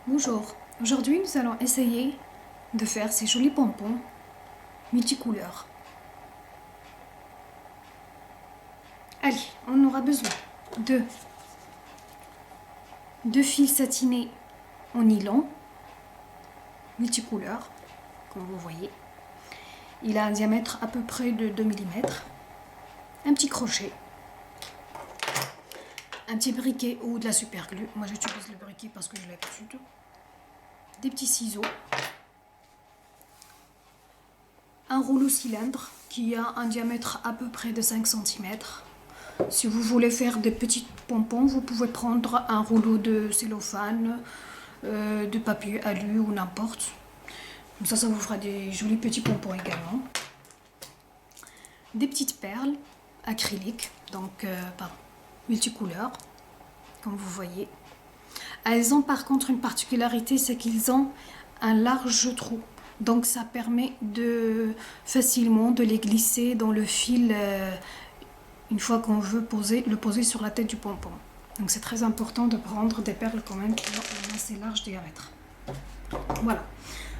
Bonjour, aujourd'hui nous allons essayer de faire ces jolis pompons multicouleurs. Allez, on aura besoin de deux fils satinés en nylon multicouleurs, comme vous voyez. Il a un diamètre à peu près de 2 mm, un petit crochet, un petit briquet ou de la super glue. Moi j'utilise le briquet parce que j'ai l'habitude. Des petits ciseaux, un rouleau cylindre qui a un diamètre à peu près de 5 cm. Si vous voulez faire des petits pompons, vous pouvez prendre un rouleau de cellophane, de papier alu ou n'importe. Comme ça vous fera des jolis petits pompons également. Des petites perles acryliques, donc multicouleurs, comme vous voyez. Elles ont par contre une particularité, c'est qu'ils ont un large trou. Donc ça permet de facilement de les glisser dans le fil une fois qu'on veut le poser sur la tête du pompon. Donc c'est très important de prendre des perles quand même qui ont un assez large diamètre. Voilà.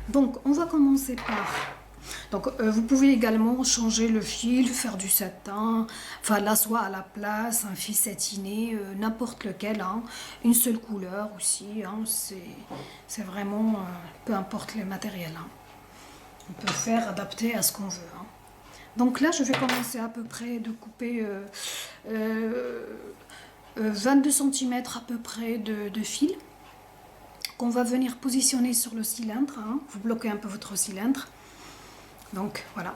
Donc on va commencer par... Donc vous pouvez également changer le fil, faire du satin, enfin la soie à la place, un fil satiné, n'importe lequel, hein, une seule couleur aussi, hein, c'est vraiment, peu importe le matériel. Hein. On peut faire adapter à ce qu'on veut. Hein. Donc là je vais commencer à peu près de couper 22 cm à peu près de fil qu'on va venir positionner sur le cylindre. Hein. Vous bloquez un peu votre cylindre. Donc voilà,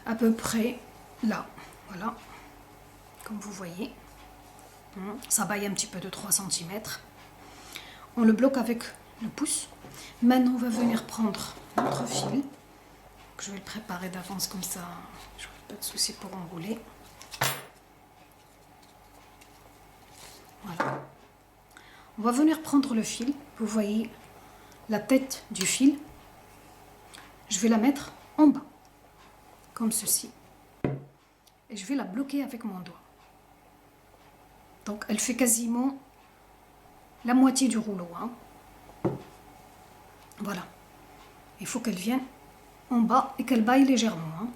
à peu près là, voilà, comme vous voyez, ça baille un petit peu de 3 cm. On le bloque avec le pouce. Maintenant on va venir prendre notre fil, je vais le préparer d'avance comme ça, je n'aurai pas de souci pour enrouler. Voilà. On va venir prendre le fil, vous voyez la tête du fil, je vais la mettre en bas. Comme ceci. Et je vais la bloquer avec mon doigt. Donc elle fait quasiment la moitié du rouleau. Hein. Voilà. Il faut qu'elle vienne en bas et qu'elle baille légèrement. Hein.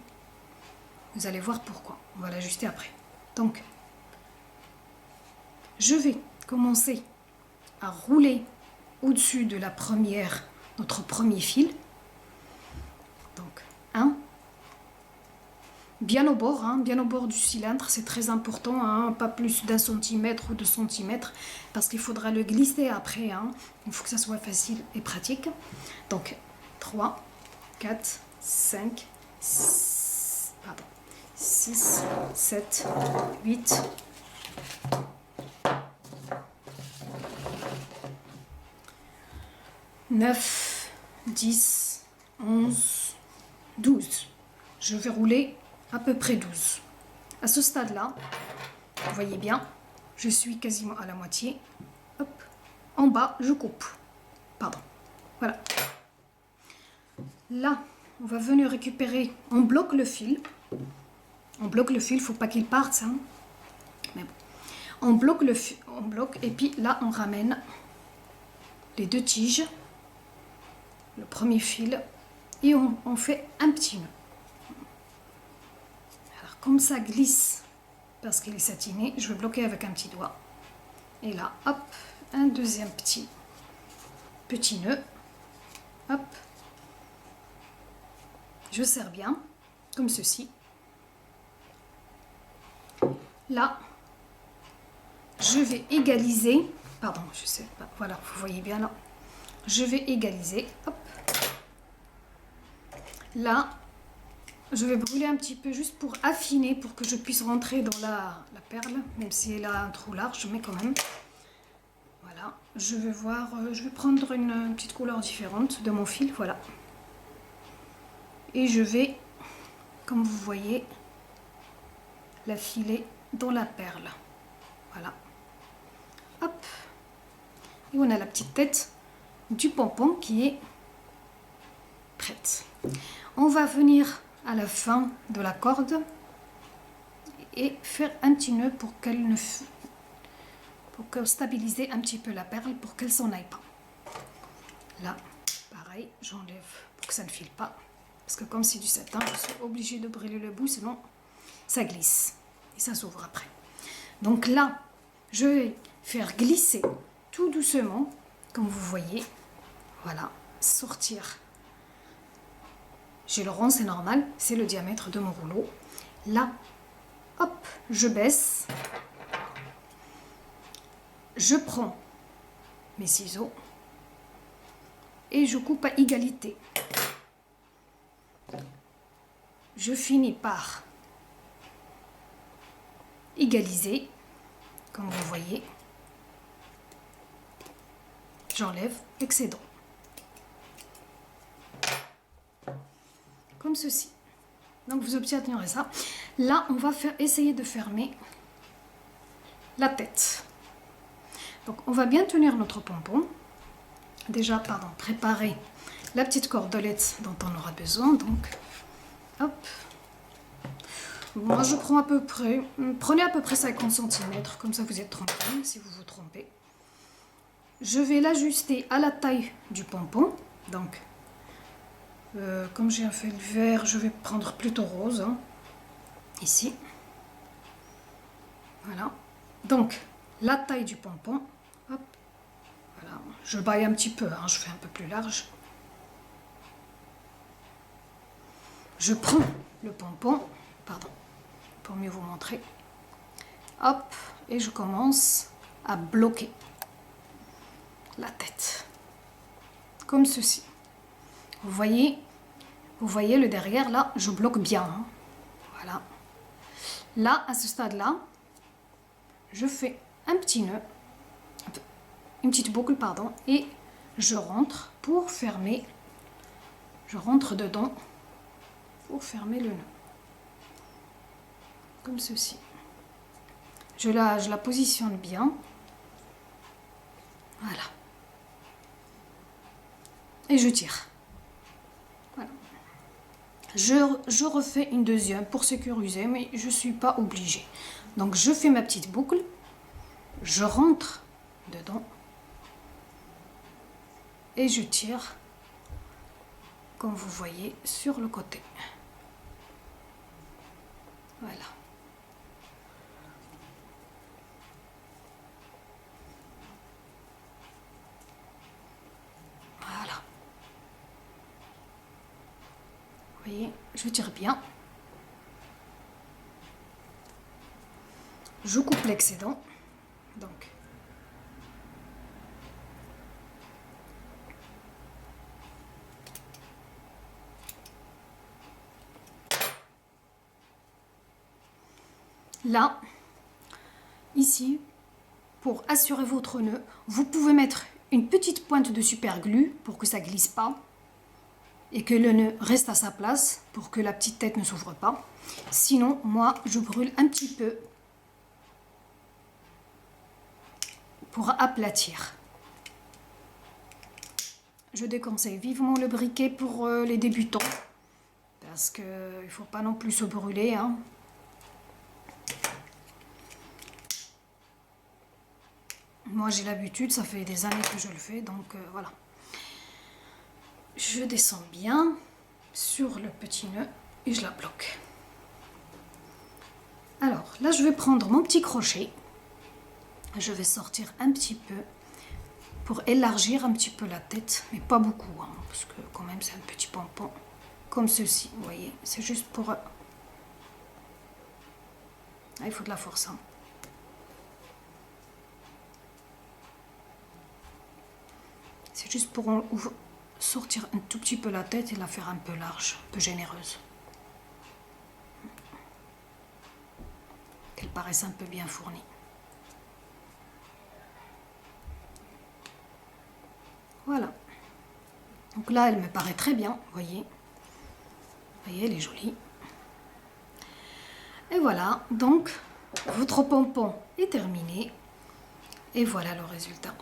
Vous allez voir pourquoi. On va l'ajuster après. Donc, je vais commencer à rouler au-dessus de notre premier fil. Donc, un. Bien au bord du cylindre, c'est très important, hein, pas plus d'1 centimètre ou 2 centimètres, parce qu'il faudra le glisser après, hein. Il faut que ça soit facile et pratique. Donc 3, 4, 5, 6, 7, 8, 9, 10, 11, 12. Je vais rouler à peu près 12. À ce stade-là, vous voyez bien, je suis quasiment à la moitié. Hop, en bas, je coupe. Pardon. Voilà. Là, on va venir récupérer, on bloque le fil. On bloque le fil, il ne faut pas qu'il parte, ça. Mais bon. On bloque le fil, on bloque, et puis là, on ramène les deux tiges, le premier fil, et on fait un petit nœud. Comme ça glisse, parce qu'il est satiné, je vais bloquer avec un petit doigt. Et là, hop, un deuxième petit nœud. Hop. Je serre bien, comme ceci. Là, je vais égaliser. Pardon, je sais pas. Voilà, vous voyez bien là. Je vais égaliser. Hop. Là, je vais brûler un petit peu juste pour affiner, pour que je puisse rentrer dans la perle, même si elle a un trou large, mais quand même. Voilà, je vais prendre une petite couleur différente de mon fil, voilà. Et je vais, comme vous voyez, la filer dans la perle. Voilà. Hop. Et on a la petite tête du pompon qui est prête. On va venir à la fin de la corde et faire un petit nœud pour stabiliser un petit peu la perle pour qu'elle s'en aille pas. Là, pareil, j'enlève pour que ça ne file pas. Parce que comme c'est du satin, je suis obligée de brûler le bout, sinon ça glisse. Et ça s'ouvre après. Donc là, je vais faire glisser tout doucement, comme vous voyez. Voilà, sortir. J'ai le rond, c'est normal, c'est le diamètre de mon rouleau. Là, hop, je baisse. Je prends mes ciseaux et je coupe à égalité. Je finis par égaliser, comme vous voyez. J'enlève l'excédent. Comme ceci. Donc vous obtiendrez ça. Là, on va essayer de fermer la tête. Donc on va bien tenir notre pompon. Déjà, pardon, préparer la petite cordelette dont on aura besoin. Donc, hop. Moi, je prends à peu près, prenez à peu près 50 cm, comme ça vous êtes tranquille si vous vous trompez. Je vais l'ajuster à la taille du pompon. Donc, comme j'ai fait le vert, je vais prendre plutôt rose. Hein, ici. Voilà. Donc, la taille du pompon. Hop. Voilà. Je baille un petit peu, hein, je fais un peu plus large. Je prends le pompon, pardon, pour mieux vous montrer. Hop, et je commence à bloquer la tête. Comme ceci. Vous voyez le derrière, là, je bloque bien. Hein. Voilà. Là, à ce stade-là, je fais un petit nœud, une petite boucle, pardon, et je rentre pour fermer. Je rentre dedans pour fermer le nœud. Comme ceci. Je la positionne bien. Voilà. Et je tire. Voilà. Je refais une deuxième pour sécuriser, mais je ne suis pas obligée. Donc je fais ma petite boucle. Je rentre dedans. Et je tire, comme vous voyez, sur le côté. Voilà. Voilà. Vous voyez, je tire bien. Je coupe l'excédent. Donc, là, ici, pour assurer votre nœud, vous pouvez mettre une petite pointe de super glue pour que ça glisse pas et que le nœud reste à sa place pour que la petite tête ne s'ouvre pas. Sinon, moi, je brûle un petit peu pour aplatir. Je déconseille vivement le briquet pour les débutants parce qu'il ne faut pas non plus se brûler. Hein. Moi, j'ai l'habitude, ça fait des années que je le fais, donc voilà. Je descends bien sur le petit nœud et je la bloque. Alors, là, je vais prendre mon petit crochet. Je vais sortir un petit peu pour élargir un petit peu la tête, mais pas beaucoup, hein, parce que quand même, c'est un petit pompon comme ceci, vous voyez. C'est juste pour... Ah, il faut de la force, hein. C'est juste pour sortir un tout petit peu la tête et la faire un peu large, un peu généreuse. Qu'elle paraisse un peu bien fournie. Voilà. Donc là, elle me paraît très bien, vous voyez. Vous voyez, elle est jolie. Et voilà, donc, votre pompon est terminé. Et voilà le résultat.